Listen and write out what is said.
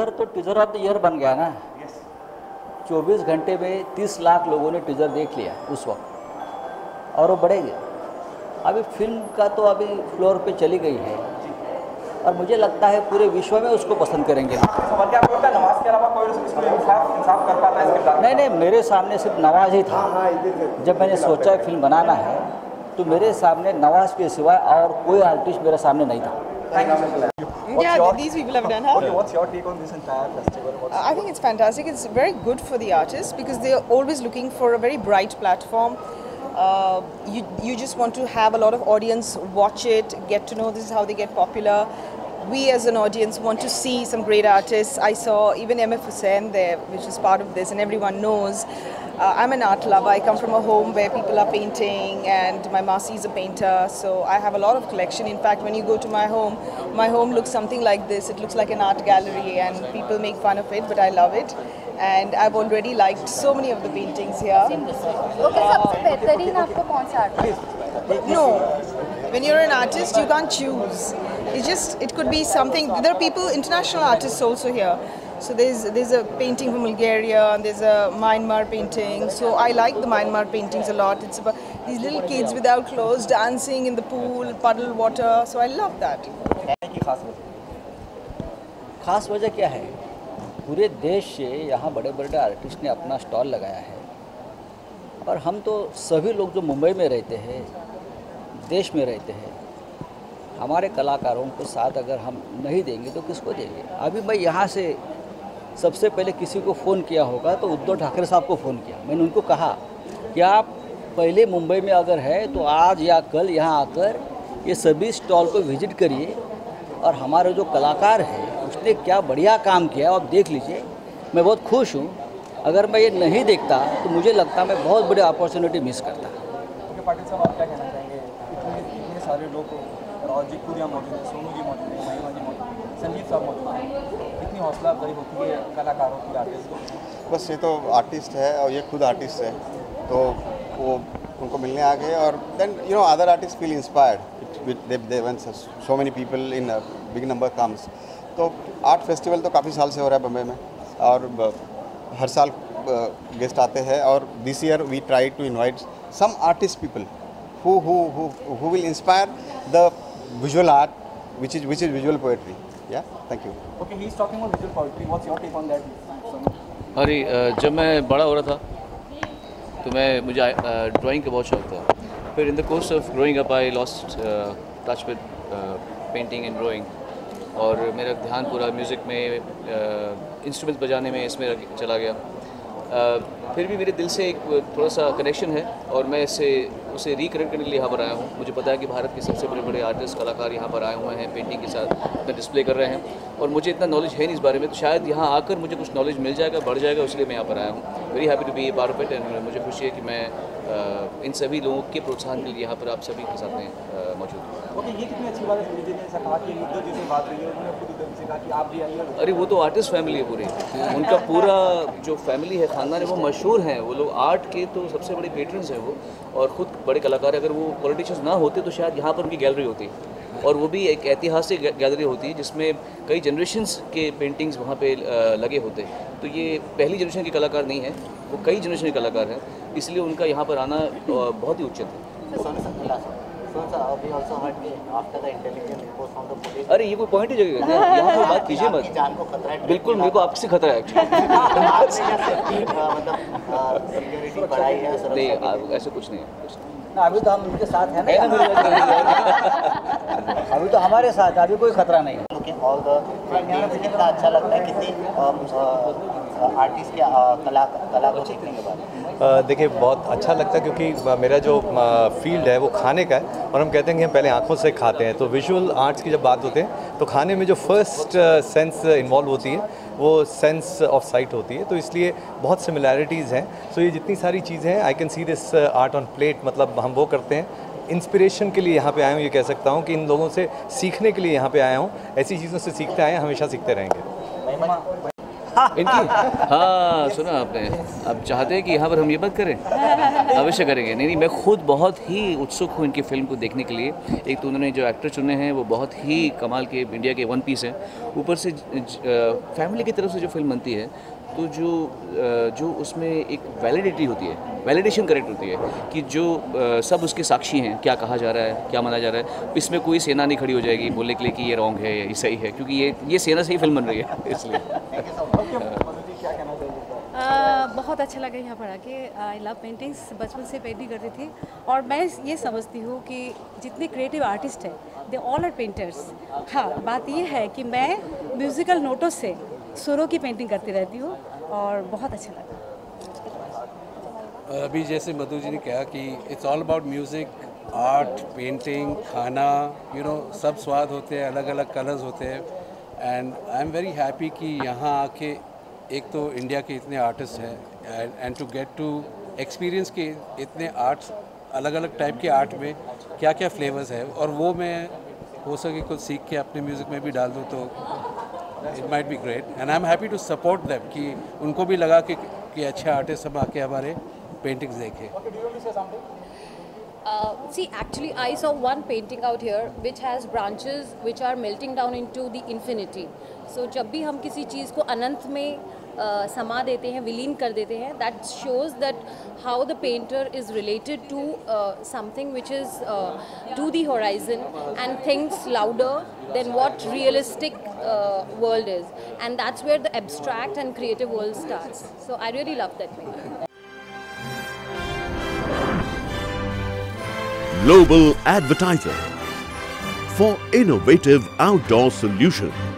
Teaser तो teaser of the year बन गया ना। 24 घंटे में 30 लाख लोगों ने टीजर देख लिया उस वक्त, और वो बढ़ेगा। अभी फिल्म का तो अभी फ्लोर पे चली गई है और मुझे लगता है पूरे विश्व में उसको पसंद करेंगे। नवाज के अलावा कोई इसको इंसाफ कर पाता है इसके? नहीं, मेरे सामने सिर्फ नवाज ही था। जब मैंने सोचा फिल्म बनाना है तो मेरे सामने नवाज के सिवाय और कोई आर्टिस्ट मेरे सामने नहीं था। Yeah, these people have done. Huh? What's your take on this entire festival? I think it's fantastic. It's very good for the artists because they are always looking for a very bright platform. You just want to have a lot of audience watch it, get to know this is how they get popular. We as an audience want to see some great artists. I saw even MF Hussain there, which is part of this, and everyone knows. I'm an art lover. I come from a home where people are painting, and my Masi is a painter, so I have a lot of collection. In fact, when you go to my home looks something like this. It looks like an art gallery, and people make fun of it, but I love it. And I've already liked so many of the paintings here. Okay, सबसे बेहतरीन आपको कौन सा artist? No, when you're an artist, you can't choose. It could be something. There are people, international artists also here. So there's a painting from Bulgaria, and there's a Myanmar painting. So I like the Myanmar paintings a lot. It's about these little kids without clothes dancing in the pool, puddle water. So I love that. खास वजह क्या है? पूरे देश से यहाँ बड़े बड़े आर्टिस्ट ने अपना स्टॉल लगाया है, और हम तो सभी लोग जो मुंबई में रहते हैं, देश में रहते हैं, हमारे कलाकारों को साथ अगर हम नहीं देंगे तो किसको देंगे? अभी मैं यहाँ से सबसे पहले किसी को फ़ोन किया होगा तो उद्धव ठाकरे साहब को फ़ोन किया। मैंने उनको कहा कि आप पहले मुंबई में अगर है तो आज या कल यहाँ आकर ये सभी स्टॉल को विजिट करिए, और हमारे जो कलाकार है उसने क्या बढ़िया काम किया आप देख लीजिए। मैं बहुत खुश हूँ। अगर मैं ये नहीं देखता तो मुझे लगता मैं बहुत बड़ी अपॉर्चुनिटी मिस करता। ओके पाटिल साहब, आप क्या कहना चाहेंगे? इतने सारे लोग, राज जी खुद यहाँ मौजूद है, सोनू जी मौजूद है, महिमा जी मौजूद है, संजीव साहब मौजूद है, कितनी हौसला अफजाई होती है कलाकारों की, आर्टिस्ट को? बस ये तो आर्टिस्ट है और ये खुद आर्टिस्ट है, तो वो उनको मिलने आ गए, और then other artist feel inspired when so many people in a big number comes. तो आर्ट फेस्टिवल तो काफ़ी साल से हो रहा है बम्बई में, और हर साल गेस्ट आते हैं, और this year we try to invite some artist people who will inspire the visual art, which is visual poetry. Yeah, thank you. Okay, he is talking about visual poetry. What's your take on that? अरे जब मैं बड़ा हो रहा था तो मुझे drawing का बहुत शौक था। फिर in the course of growing up I lost touch with painting and drawing, और मेरा ध्यान पूरा म्यूज़िक में, इंस्ट्रूमेंट्स बजाने में इसमें चला गया। फिर भी मेरे दिल से एक थोड़ा सा कनेक्शन है, और मैं उसे रिकनेक्ट करने के लिए यहाँ पर आया हूँ। मुझे पता है कि भारत के सबसे बड़े बड़े आर्टिस्ट कलाकार यहाँ पर आए हुए हैं, पेंटिंग के साथ अपना डिस्प्ले कर रहे हैं, और मुझे इतना नॉलेज है नहीं इस बारे में, तो शायद यहाँ आकर मुझे कुछ नॉलेज मिल जाएगा, बढ़ जाएगा, इसलिए मैं यहाँ पर आया हूँ। Very happy to be a part of it, and मुझे खुशी है कि मैं इन सभी लोगों के प्रोत्साहन के लिए यहाँ पर आप सभी के साथ में मौजूद हूँ। ओके, ये कितनी अच्छी बात है विजय ने ऐसा कहा कि उद्धव जी से बात रही है, उन्होंने खुद उद्धव जी से कहा कि आप भी आइए। अरे वो तो आर्टिस्ट फैमिली है पूरी, उनका पूरा जो फैमिली है, ख़ानदान है, वो मशहूर हैं, वो लोग आर्ट के तो सबसे बड़े पेट्रन्स हैं वो, और ख़ुद बड़े कलाकार। अगर वो पॉलिटिशियंस ना होते तो शायद यहाँ पर उनकी गैलरी होती, और वो भी एक ऐतिहासिक गैलरी होती है जिसमें कई जनरेशंस के पेंटिंग्स वहाँ पे लगे होते। तो ये पहली जनरेशन के कलाकार नहीं है, वो कई जनरेशन के कलाकार हैं, इसलिए उनका यहाँ पर आना बहुत ही उचित है। अरे ये कोई पॉइंट ही जगह यहाँ पर बात कीजिए मत। बिल्कुल, मेरे को आपसे खतरा है नहीं, ऐसा कुछ नहीं है। अभी तो हम उनके साथ हैं ना, अभी तो हमारे साथ, अभी कोई खतरा नहीं है। कितना अच्छा लगता है, कितनी आर्टिस्ट के कला को देखने के बाद? देखिए, बहुत अच्छा लगता है, क्योंकि मेरा जो फील्ड है वो खाने का है, और हम कहते हैं कि हम पहले आंखों से खाते हैं। तो विजुअल आर्ट्स की जब बात होती है तो खाने में जो फर्स्ट सेंस इन्वॉल्व होती है वो सेंस ऑफ साइट होती है, तो इसलिए बहुत सिमिलैरिटीज़ हैं। सो ये जितनी सारी चीज़ें हैं, I can see this art on plate, मतलब हम वो करते हैं। इंस्पिरेशन के लिए यहाँ पे आया हूँ, ये कह सकता हूँ कि इन लोगों से सीखने के लिए यहाँ पे आया हूँ। ऐसी चीज़ों से सीखते आए हैं, हमेशा सीखते रहेंगे। इनकी हाँ सुना आपने, अब चाहते हैं कि यहाँ पर हम ये बात करें, अवश्य करेंगे। नहीं, मैं खुद बहुत ही उत्सुक हूँ इनकी फिल्म को देखने के लिए। एक तो उन्होंने जो एक्टर चुने हैं वो बहुत ही कमाल के, इंडिया के वन पीस हैं। ऊपर से फैमिली की तरफ से जो फिल्म बनती है तो जो उसमें एक वैलिडिटी होती है, वैलिडेशन करेक्ट होती है कि जो सब उसके साक्षी हैं, क्या कहा जा रहा है, क्या माना जा रहा है। इसमें कोई सेना नहीं खड़ी हो जाएगी बोलने के लिए कि ये रॉन्ग है या ये सही है, क्योंकि ये सेना से ही फिल्म बन रही है इसलिए। बहुत अच्छा लगा यहाँ पर आके। आई लव पेंटिंग्स, बचपन से पेंटिंग करती थी और मैं ये समझती हूँ कि जितने क्रिएटिव आर्टिस्ट हैं दे ऑल आर पेंटर्स। हाँ, बात ये है कि मैं म्यूज़िकल नोटों से सुरों की पेंटिंग करती रहती हूँ और बहुत अच्छा लगा। अभी जैसे मधु जी ने कहा कि it's all about music, art, painting, खाना, सब स्वाद होते हैं, अलग अलग कलर्स होते हैं। And I am very happy कि यहाँ आके एक तो इंडिया के इतने आर्टिस्ट हैं and to get to experience के इतने आर्ट्स, अलग अलग टाइप के आर्ट में क्या क्या फ्लेवर्स है, और वो मैं हो सके कुछ सीख के अपने म्यूज़िक में भी डाल दूँ तो it might be great. And I am happy to support them कि उनको भी लगा कि अच्छे आर्टिस्ट हम आके हमारे पेंटिंग्स देखें। See, actually I saw one painting out here which has branches which are melting down into the infinity. So जब भी हम किसी चीज़ को अनंत में समा देते हैं, विलीन कर देते हैं, that shows that how the painter is related to something which is to the horizon and thinks louder than what realistic world is, and that's where the abstract and creative world starts. So I really love that painting. Global Advertiser for innovative outdoor solutions.